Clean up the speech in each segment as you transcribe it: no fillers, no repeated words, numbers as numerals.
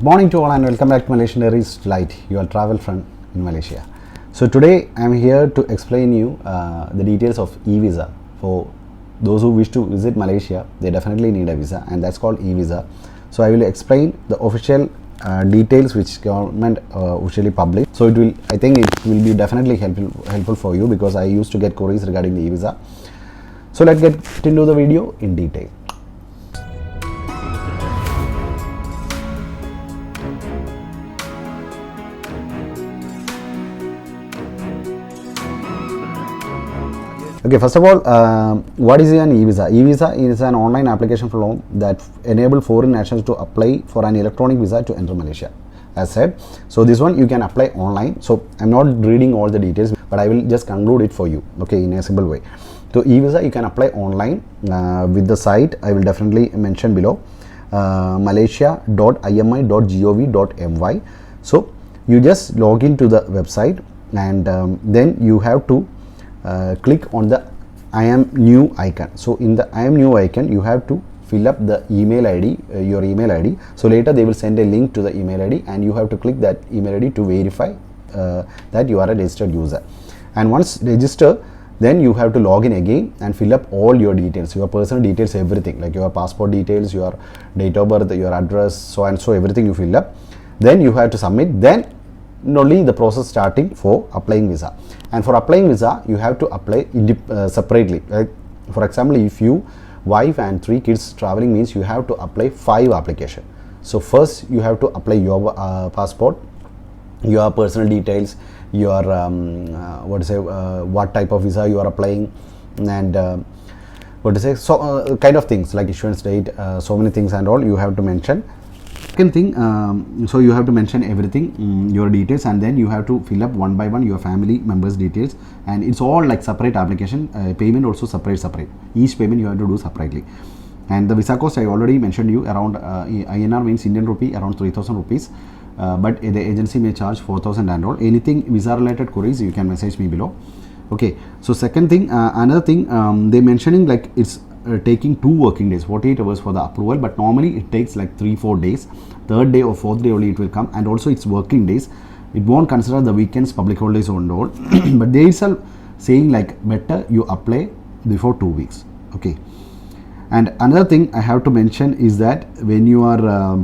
Good morning to all and welcome back to Malaysian Delight, your travel friend in Malaysia. So today I am here to explain you the details of E-visa. For those who wish to visit Malaysia, they definitely need a visa, and that's called E-visa. So I will explain the official details which government officially published. So I think it will be definitely helpful for you, because I used to get queries regarding the E-visa. So let's get into the video in detail. Okay, first of all, what is an E-visa? E-visa is an online application form that enables foreign nationals to apply for an electronic visa to enter Malaysia, as said. So this one you can apply online. So I'm not reading all the details, but I will just conclude it for you, okay, in a simple way. So E-visa you can apply online with the site I will definitely mention below, malaysia.imi.gov.my. So you just log into the website, and then you have to click on the I am new icon. So in the I am new icon you have to fill up the email ID, your email ID. So later they will send a link to the email ID, and you have to click that email ID to verify that you are a registered user. And once register, then you have to log in again and fill up all your details, your personal details, everything, like your passport details, your date of birth, your address, so and so, everything you fill up. Then you have to submit. Then only the process starting for applying visa. And for applying visa you have to apply separately. Like for example, if you wife and 3 kids traveling, means you have to apply 5 application. So first you have to apply your passport, your personal details, your what type of visa you are applying, and kind of things like issuance date, so many things and all you have to mention. Second thing, so you have to mention everything, your details, and then you have to fill up one by one your family members details, and it's all like separate application. Payment also separate. Each payment you have to do separately. And the visa cost I already mentioned you, around INR means Indian rupee, around 3,000 rupees, but the agency may charge 4,000 and all. Anything visa related queries you can message me below. Okay, so second thing, another thing, they mentioning like it's taking 2 working days, 48 hours for the approval, but normally it takes like 3-4 days. Third day or fourth day only it will come, and also it's working days. It won't consider the weekends, public holidays and all. But they are saying like better you apply before 2 weeks. Okay, and another thing I have to mention is that when you are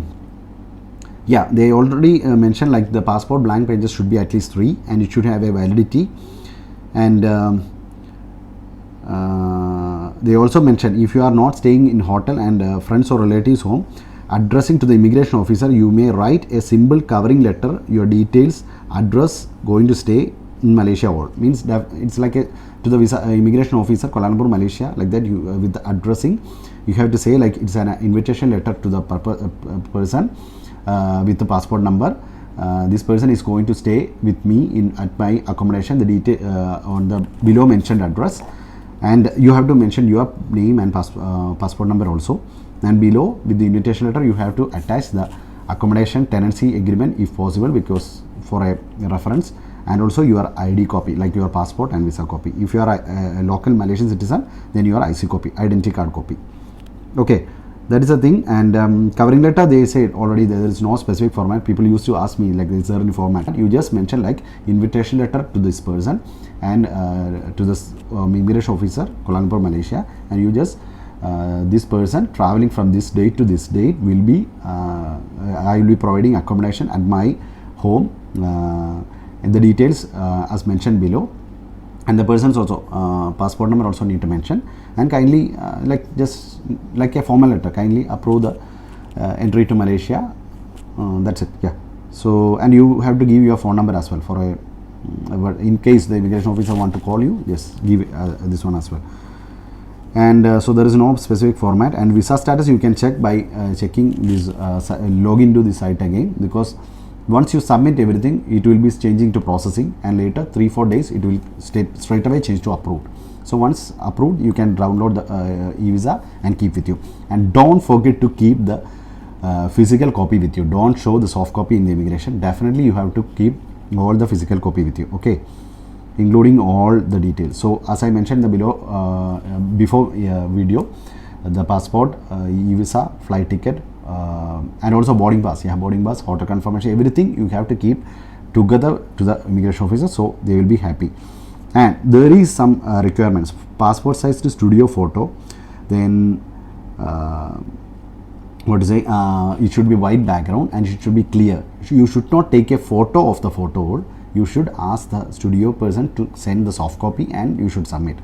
they already mentioned like the passport blank pages should be at least 3, and it should have a validity. And they also mentioned if you are not staying in hotel and friends or relatives home, addressing to the immigration officer, you may write a simple covering letter, your details, address, going to stay in Malaysia all. Means that it's like to the visa immigration officer, Kuala Lumpur, Malaysia, like that. You with the addressing you have to say like it's an invitation letter to the person with the passport number. This person is going to stay with me at my accommodation, the detail on the below mentioned address. And you have to mention your name and passport number also. And below with the invitation letter you have to attach the accommodation tenancy agreement if possible, because for a reference, and also your ID copy like your passport and visa copy. If you are a local Malaysian citizen, then your IC copy, identity card copy. Okay, that is the thing. And covering letter, they said already there is no specific format. People used to ask me like, is there any format? You just mention like invitation letter to this person and to this immigration officer, Kuala Lumpur, Malaysia, and you just this person traveling from this date to this date will be I will be providing accommodation at my home, and the details as mentioned below. And the person's also passport number also need to mention, and kindly like just like a formal letter, kindly approve the entry to Malaysia. That's it. Yeah. So, and you have to give your phone number as well for a in case the immigration officer want to call you, just give this one as well. And so there is no specific format. And visa status you can check by checking this log into the site again, because once you submit everything it will be changing to processing, and later 3-4 days it will straight away change to approved. So once approved you can download the e-visa and keep with you. And don't forget to keep the physical copy with you. Don't show the soft copy in the immigration. Definitely you have to keep all the physical copy with you. Okay, including all the details. So as I mentioned the below before video, the passport, e-visa, flight ticket, and also boarding pass, boarding pass, hotel confirmation, everything you have to keep together to the immigration officer, so they will be happy. And there is some requirements: passport sized studio photo, then it should be white background and it should be clear. You should not take a photo of the photo, you should ask the studio person to send the soft copy and you should submit.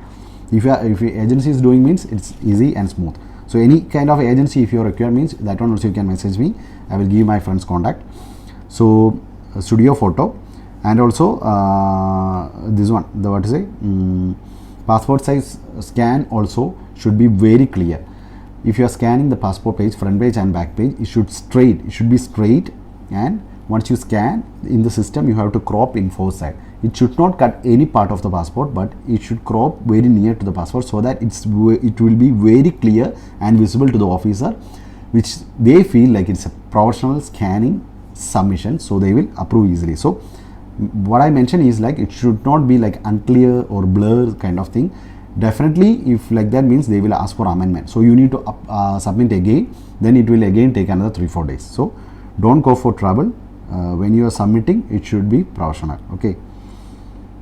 If your agency is doing, means it's easy and smooth. So any kind of agency, if you require, means that one also you can message me, I will give my friend's contact. So studio photo, and also this one, the passport size scan also should be very clear. If you are scanning the passport page, front page and back page, it should be straight, and once you scan in the system, you have to crop in 4 sides. It should not cut any part of the passport, but it should crop very near to the passport, so that it will be very clear and visible to the officer, which they feel like it's a professional scanning submission, so they will approve easily. So what I mentioned is like, it should not be like unclear or blur kind of thing. Definitely, if like that, means they will ask for amendment, so you need to submit again, then it will again take another 3-4 days. So don't go for trouble. When you are submitting, it should be professional. Okay,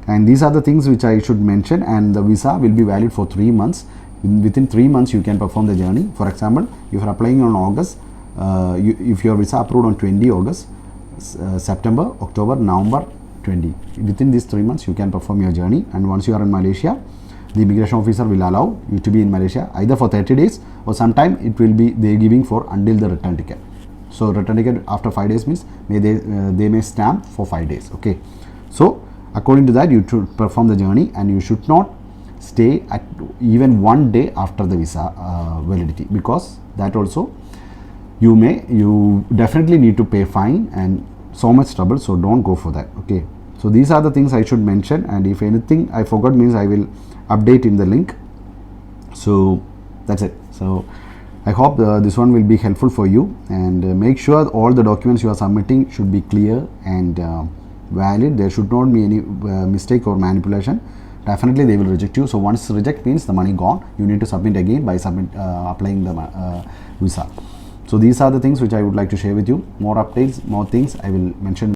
and these are the things which I should mention. And the visa will be valid for 3 months. Within 3 months you can perform the journey. For example, if you are applying on August, if your visa approved on 20 August, September, October, November 20, within these 3 months you can perform your journey. And once you are in Malaysia, the immigration officer will allow you to be in Malaysia either for 30 days or sometime it will be they giving for until the return ticket. So return ticket after 5 days means they may stamp for 5 days. Okay, so according to that you should perform the journey, and you should not stay at even 1 day after the visa validity, because that also you definitely need to pay fine and so much trouble. So don't go for that. Okay, so these are the things I should mention, and if anything I forgot, means I will update in the link. So that's it. So I hope this one will be helpful for you, and make sure all the documents you are submitting should be clear and valid. There should not be any mistake or manipulation. Definitely they will reject you. So once reject means the money gone, you need to submit again by applying the visa. So these are the things which I would like to share with you. More updates, more things I will mention